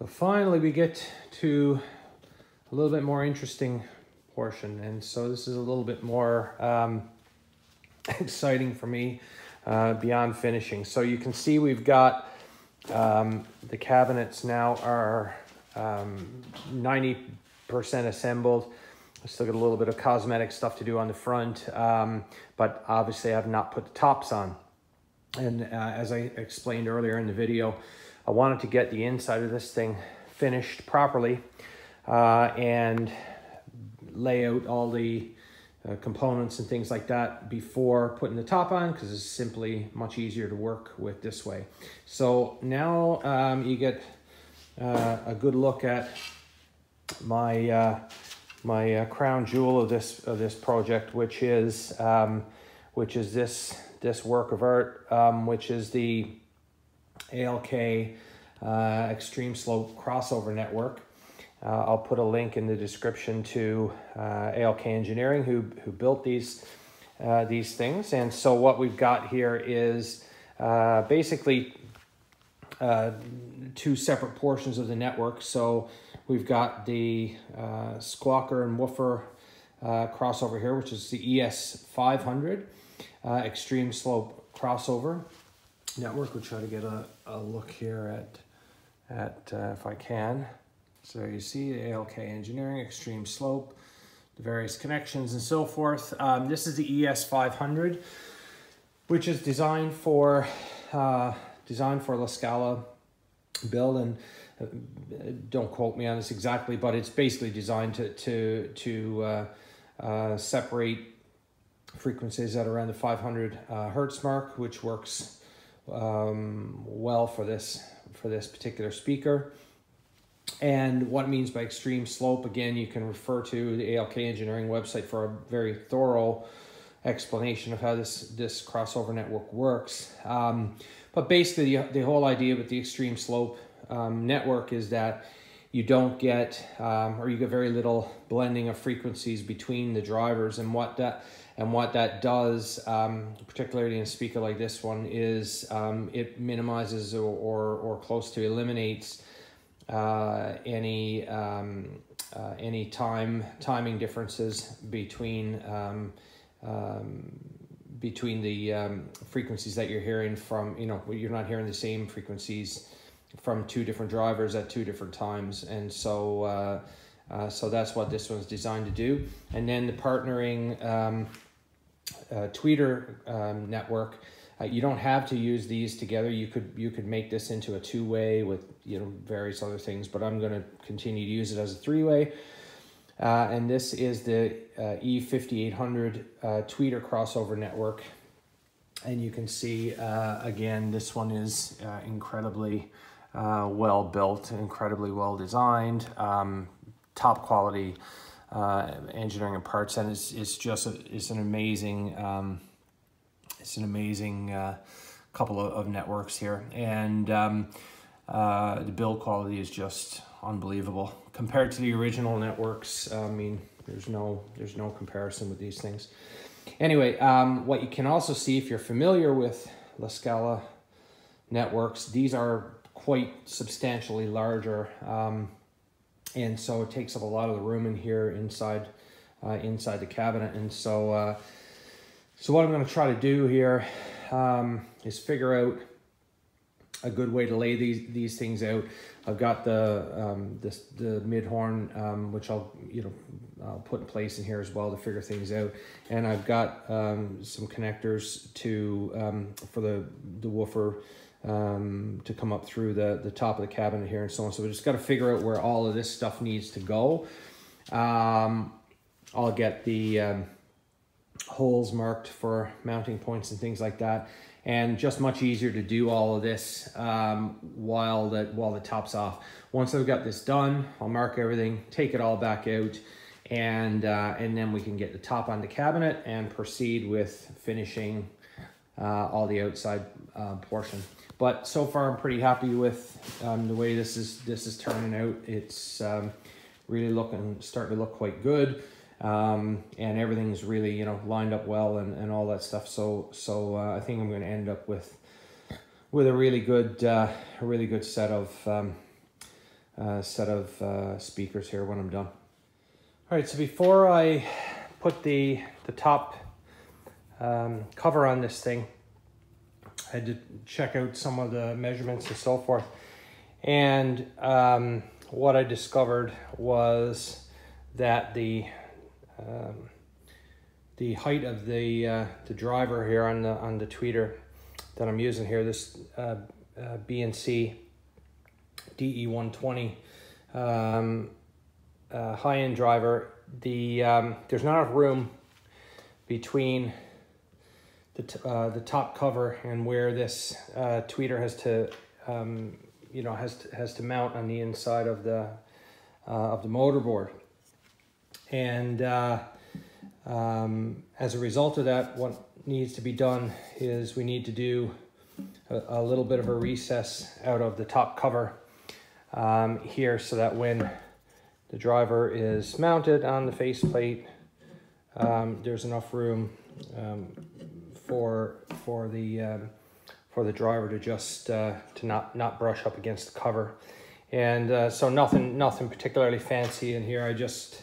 So finally we get to a little bit more interesting portion, and so this is a little bit more exciting for me beyond finishing. So you can see we've got the cabinets now are 90% assembled. I still got a little bit of cosmetic stuff to do on the front, but obviously I have not put the tops on. And as I explained earlier in the video, I wanted to get the inside of this thing finished properly and lay out all the components and things like that before putting the top on, because it's simply much easier to work with this way. So now you get a good look at my my crown jewel of this project, which is this work of art, which is the ALK Extreme Slope Crossover Network. I'll put a link in the description to ALK Engineering, who built these things. And so what we've got here is basically two separate portions of the network. So we've got the squawker and woofer crossover here, which is the ES500 Extreme Slope Crossover Network. We'll try to get a look here at if I can. So you see the ALK Engineering Extreme Slope, the various connections and so forth. This is the ES500, which is designed for La Scala build, and don't quote me on this exactly, but it's basically designed to separate frequencies at around the 500 hertz mark, which works well for this particular speaker. And what it means by extreme slope, again, you can refer to the ALK Engineering website for a very thorough explanation of how this crossover network works. But basically, the whole idea with the extreme slope network is that you don't get, or you get very little blending of frequencies between the drivers. And what that does, particularly in a speaker like this one, is it minimizes or close to eliminates any timing differences between the frequencies that you're hearing from, you're not hearing the same frequencies from two different drivers at two different times. And so so that's what this one's designed to do. And then the partnering tweeter network, you don't have to use these together. You could make this into a two-way with various other things, but I'm going to continue to use it as a three-way. And this is the E5800 tweeter crossover network, and you can see again, this one is incredibly well built, incredibly well designed, top quality engineering and parts, and it's an amazing couple of networks here, and the build quality is just unbelievable compared to the original networks. I mean, there's no comparison with these things. Anyway, what you can also see, if you're familiar with La Scala networks, these are quite substantially larger, and so it takes up a lot of the room in here inside the cabinet. And so so what I'm going to try to do here is figure out a good way to lay these things out. I've got the mid horn, which I'll put in place in here as well to figure things out, and I've got some connectors for the woofer to come up through the top of the cabinet here and so on. So we just got to figure out where all of this stuff needs to go. I'll get the holes marked for mounting points and things like that, and just much easier to do all of this while the top's off. Once I've got this done, I'll mark everything, take it all back out, and then we can get the top on the cabinet and proceed with finishing all the outside portion. But so far I'm pretty happy with the way this is turning out. It's really starting to look quite good. And everything's really lined up well and all that stuff. So I think I'm going to end up with a really good set of set of speakers here when I'm done. All right, so before I put the top cover on this thing, I had to check out some of the measurements and so forth. And what I discovered was that the height of the driver here on the tweeter that I'm using here, this B&C DE120 high-end driver, there's not enough room between the top cover and where this tweeter has to has to mount on the inside of the motorboard. And as a result of that, what needs to be done is we need to do a little bit of a recess out of the top cover here, so that when the driver is mounted on the faceplate, there's enough room for the driver to just to not brush up against the cover. And so nothing particularly fancy in here. I just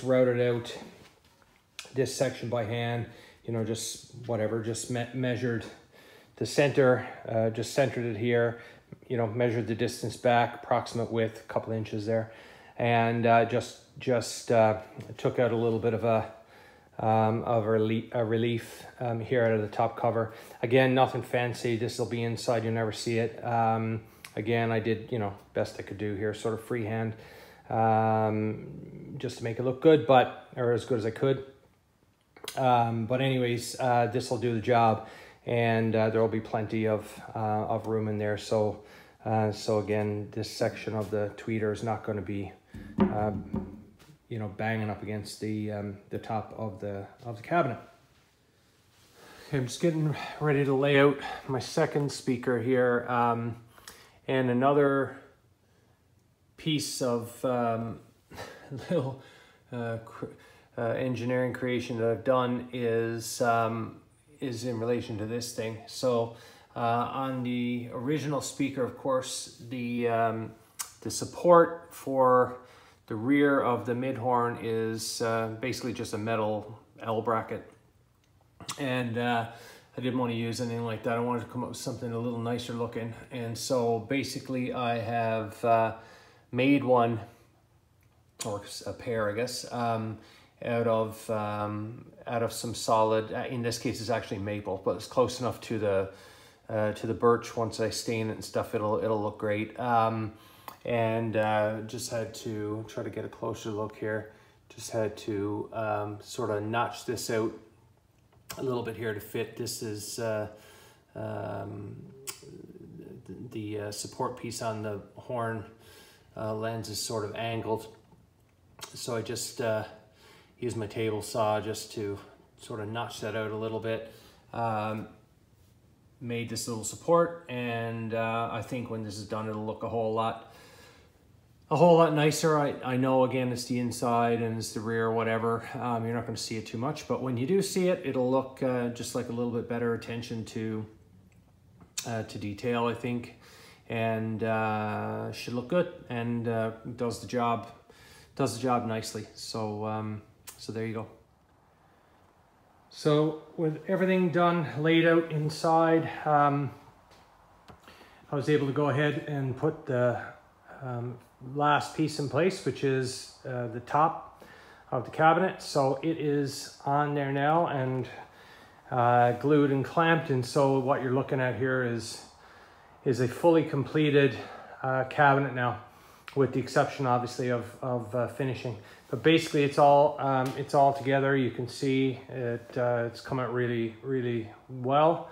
routed out this section by hand, just whatever, just measured the center, just centered it here, measured the distance back, approximate width, a couple inches there, and just took out a little bit of a relief here out of the top cover. Again, nothing fancy. This will be inside, you'll never see it. Again, I did, best I could do here, sort of freehand, just to make it look good, or as good as I could. But anyways, this will do the job, and there will be plenty of room in there. So again, this section of the tweeter is not going to be banging up against the top of the cabinet. Okay, I'm just getting ready to lay out my second speaker here, and another piece of little engineering creation that I've done is in relation to this thing. So on the original speaker, of course, the support for the rear of the mid-horn is basically just a metal L bracket. And I didn't want to use anything like that. I wanted to come up with something a little nicer looking. And so basically I have made one, or a pair, I guess, out of some solid, in this case it's actually maple, but it's close enough to the birch. Once I stain it and stuff, it'll look great. And just had to try to get a closer look here. Just had to sort of notch this out a little bit here to fit. This is the support piece on the horn lens is sort of angled. So I just used my table saw just to sort of notch that out a little bit. Made this little support, and I think when this is done, it'll look a whole lot nicer. I know, again, it's the inside and it's the rear, whatever. You're not going to see it too much, but when you do see it, it'll look just like a little bit better attention to detail, I think, and should look good, and does the job nicely. So so there you go. So with everything done, laid out inside, I was able to go ahead and put the last piece in place, which is the top of the cabinet. So it is on there now and glued and clamped. And so what you're looking at here is a fully completed cabinet now, with the exception, obviously, of finishing. But basically, it's all together. You can see it's come out really, really well.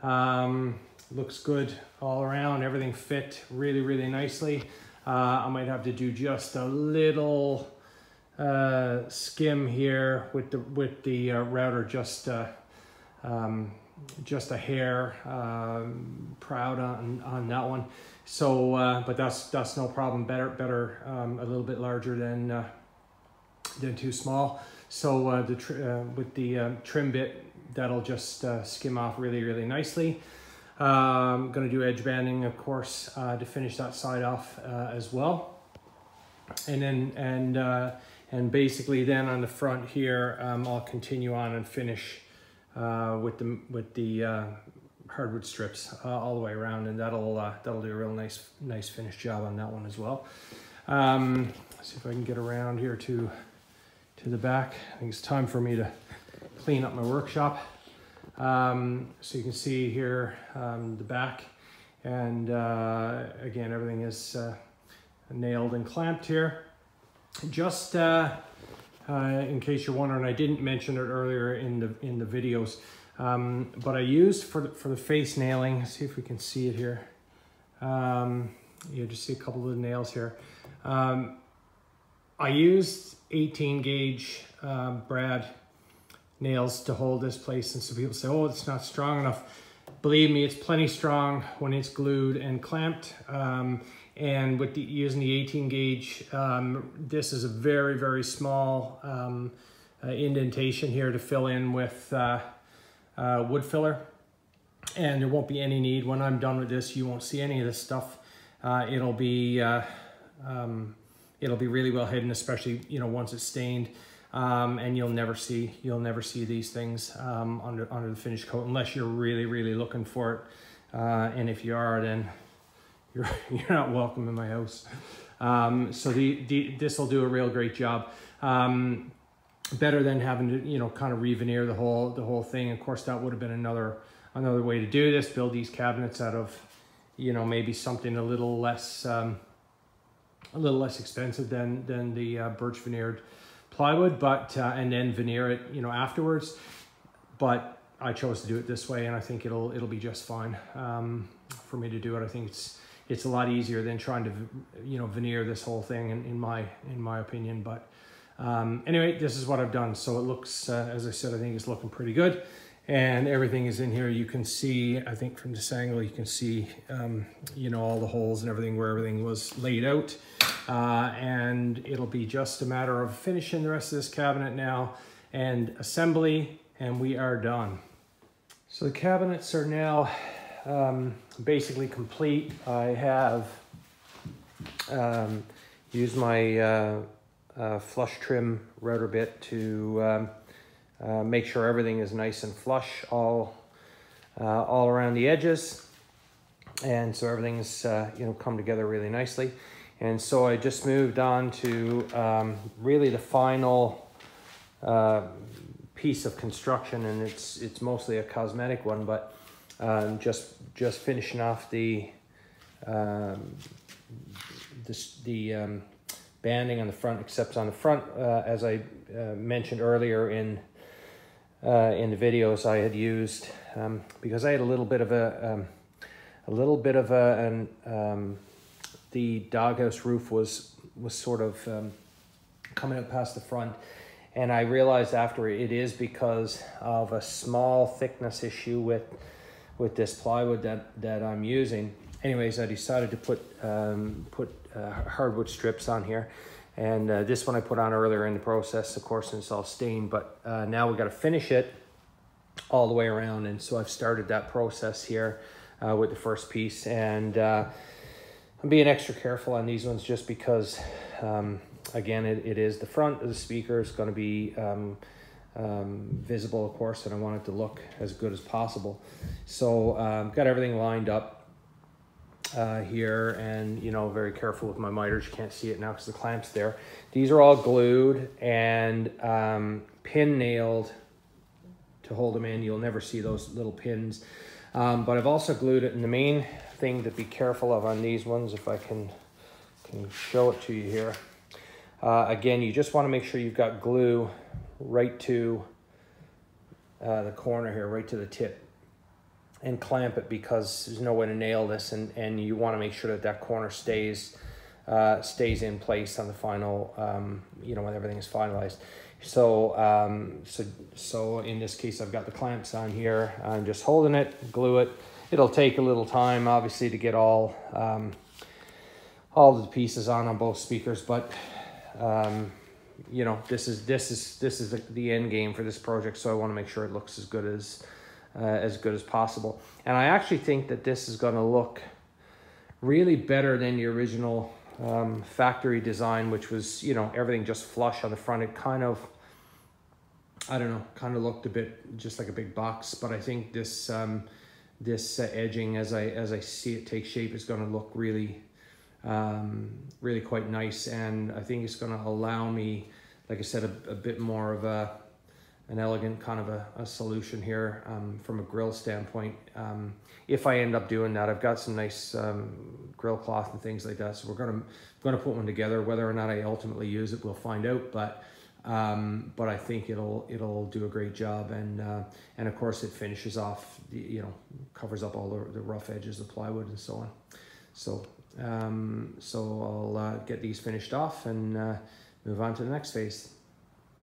Looks good all around. Everything fit really, really nicely. I might have to do just a little skim here with the router, just a hair proud on that one. So, but that's no problem. Better a little bit larger than too small. So with the trim bit, that'll just skim off really, really nicely. I'm going to do edge banding, of course, to finish that side off as well. And then, and basically then on the front here, I'll continue on and finish with the hardwood strips all the way around, and that'll do a real nice finished job on that one as well. See if I can get around here to the back. I think it's time for me to clean up my workshop. So you can see here the back, and again, everything is nailed and clamped here. Just in case you're wondering, I didn't mention it earlier in the videos, but I used for the face nailing. Let's see if we can see it here. You just see a couple of the nails here. I used 18 gauge brad nails to hold this place, and so people say, oh, it's not strong enough. Believe me, it's plenty strong when it's glued and clamped. And with using the 18 gauge, this is a very small indentation here to fill in with wood filler, and there won't be any need. When I'm done with this, you won't see any of this stuff. It'll be really well hidden, especially, you know, once it's stained. And you'll never see these things under the finish coat unless you're really looking for it. And if you are, then you're not welcome in my house. So this will do a real great job. Better than having to, you know, kind of re-veneer the whole thing. Of course, that would have been another way to do this. Build these cabinets out of, you know, maybe something a little less expensive than the birch veneered plywood, but and then veneer it, you know, afterwards. But I chose to do it this way, and I think it'll be just fine for me to do it. I think it's a lot easier than trying to, you know, veneer this whole thing in my opinion. But anyway, this is what I've done. So it looks, as I said, I think it's looking pretty good, and everything is in here. You can see, I think from this angle, you can see, you know, all the holes and everything where everything was laid out. And it'll be just a matter of finishing the rest of this cabinet now and assembly, and we are done. So the cabinets are now basically complete. I have used my flush trim router bit to make sure everything is nice and flush all around the edges, and so everything's you know, come together really nicely. And so I just moved on to really the final piece of construction, and it's mostly a cosmetic one, but just finishing off the banding on the front, except on the front, as I mentioned earlier in the videos, I had used because I had a little bit of the doghouse roof was sort of coming up past the front, and I realized after it is because of a small thickness issue with this plywood that I'm using. Anyways, I decided to put hardwood strips on here, and this one I put on earlier in the process, of course, and it's all stained, but now we got to finish it all the way around, and so I've started that process here with the first piece, and I'm being extra careful on these ones just because, again, it is the front of the speaker is going to be visible, of course, and I want it to look as good as possible. So got everything lined up here, and, you know, very careful with my miters. You can't see it now because the clamp's there. These are all glued and pin nailed to hold them in. You'll never see those little pins, but I've also glued it. And the main thing to be careful of on these ones, if I can show it to you here, again, you just want to make sure you've got glue right to the corner here, right to the tip, and clamp it, because there's no way to nail this, and you want to make sure that corner stays in place on the final, you know, when everything is finalized. So so in this case, I've got the clamps on here. I'm just holding it, glue it. It'll take a little time, obviously, to get all the pieces on both speakers, but you know, this is the end game for this project, so I want to make sure it looks as good as as good as possible. And I actually think that this is going to look really better than the original factory design, which was, you know, everything just flush on the front. It kind of, I don't know, kind of looked a bit just like a big box. But I think this this edging, as I see it take shape, is going to look really really quite nice. And I think it's going to allow me, like I said, a bit more of an elegant kind of a solution here from a grill standpoint. If I end up doing that, I've got some nice grill cloth and things like that, so we're gonna put one together. Whether or not I ultimately use it, we'll find out. But I think it'll do a great job, and of course it finishes off, you know, covers up all the rough edges of plywood and so on. So I'll get these finished off and move on to the next phase.